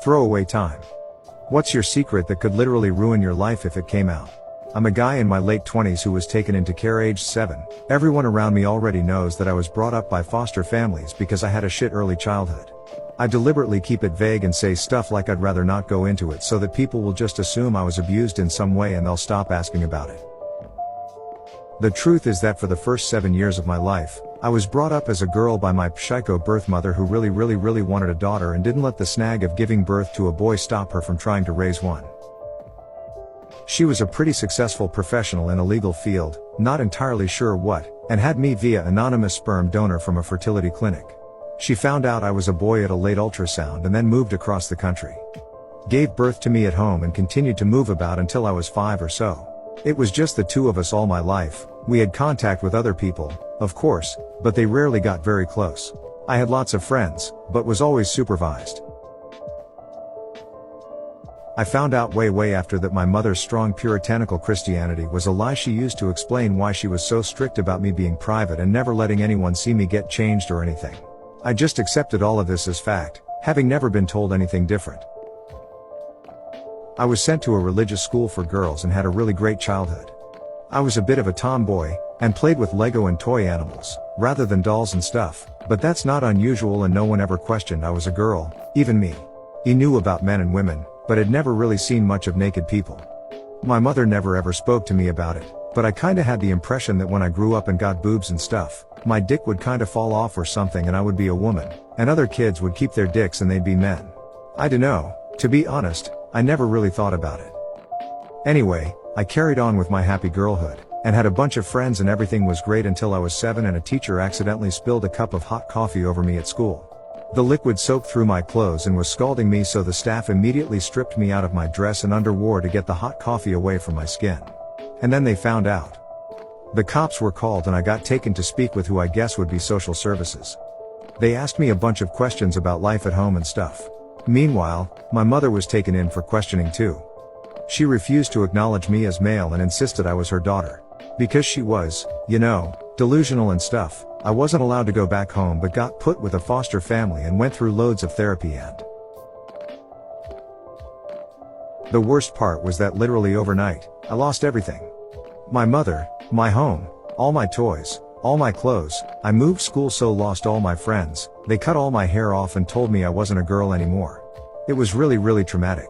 Throwaway time. What's your secret that could literally ruin your life if it came out? I'm a guy in my late 20s who was taken into care aged 7. Everyone around me already knows that I was brought up by foster families because I had a shit early childhood. I deliberately keep it vague and say stuff like I'd rather not go into it so that people will just assume I was abused in some way and they'll stop asking about it. The truth is that for the first 7 years of my life, I was brought up as a girl by my psycho birth mother who really wanted a daughter and didn't let the snag of giving birth to a boy stop her from trying to raise one. She was a pretty successful professional in a legal field, not entirely sure what, and had me via anonymous sperm donor from a fertility clinic. She found out I was a boy at a late ultrasound and then moved across the country. Gave birth to me at home and continued to move about until I was 5 or so. It was just the two of us all my life. We had contact with other people, of course, but they rarely got very close. I had lots of friends, but was always supervised. I found out way after that my mother's strong puritanical Christianity was a lie she used to explain why she was so strict about me being private and never letting anyone see me get changed or anything. I just accepted all of this as fact, having never been told anything different. I was sent to a religious school for girls and had a really great childhood. I was a bit of a tomboy, and played with Lego and toy animals, rather than dolls and stuff, but that's not unusual and no one ever questioned I was a girl, even me. He knew about men and women, but had never really seen much of naked people. My mother never ever spoke to me about it, but I kinda had the impression that when I grew up and got boobs and stuff, my dick would kinda fall off or something and I would be a woman, and other kids would keep their dicks and they'd be men. I dunno, to be honest, I never really thought about it. Anyway, I carried on with my happy girlhood, and had a bunch of friends and everything was great until I was 7 and a teacher accidentally spilled a cup of hot coffee over me at school. The liquid soaked through my clothes and was scalding me, so the staff immediately stripped me out of my dress and underwear to get the hot coffee away from my skin. And then they found out. The cops were called and I got taken to speak with who I guess would be social services. They asked me a bunch of questions about life at home and stuff. Meanwhile, my mother was taken in for questioning too. She refused to acknowledge me as male and insisted I was her daughter. Because she was, delusional and stuff, I wasn't allowed to go back home but got put with a foster family and went through loads of therapy and the worst part was that literally overnight, I lost everything. My mother, my home, all my toys, all my clothes. I moved school, so lost all my friends. They cut all my hair off and told me I wasn't a girl anymore. It was really traumatic.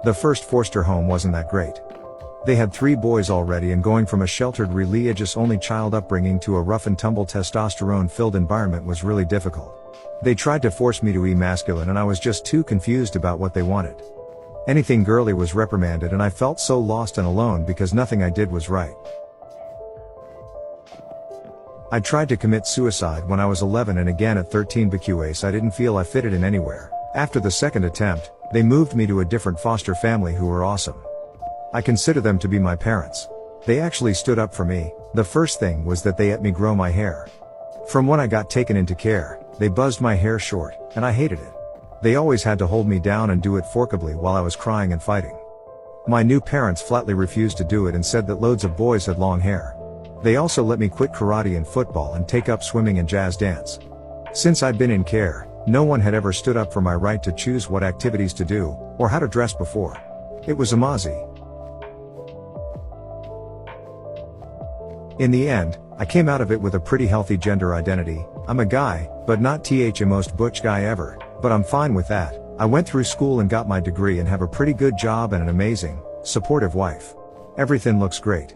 The first foster home wasn't that great. They had 3 boys already, and going from a sheltered religious only child upbringing to a rough and tumble testosterone filled environment was really difficult. They tried to force me to be masculine and I was just too confused about what they wanted. Anything girly was reprimanded and I felt so lost and alone because nothing I did was right. I tried to commit suicide when I was 11 and again at 13 because I didn't feel I fitted in anywhere. After the second attempt, they moved me to a different foster family who were awesome. I consider them to be my parents. They actually stood up for me. The first thing was that they let me grow my hair. From when I got taken into care, they buzzed my hair short, and I hated it. They always had to hold me down and do it forcibly while I was crying and fighting. My new parents flatly refused to do it and said that loads of boys had long hair. They also let me quit karate and football and take up swimming and jazz dance. Since I'd been in care, no one had ever stood up for my right to choose what activities to do, or how to dress before. It was Amazi. In the end, I came out of it with a pretty healthy gender identity. I'm a guy, but not the most butch guy ever, but I'm fine with that. I went through school and got my degree and have a pretty good job and an amazing, supportive wife. Everything looks great.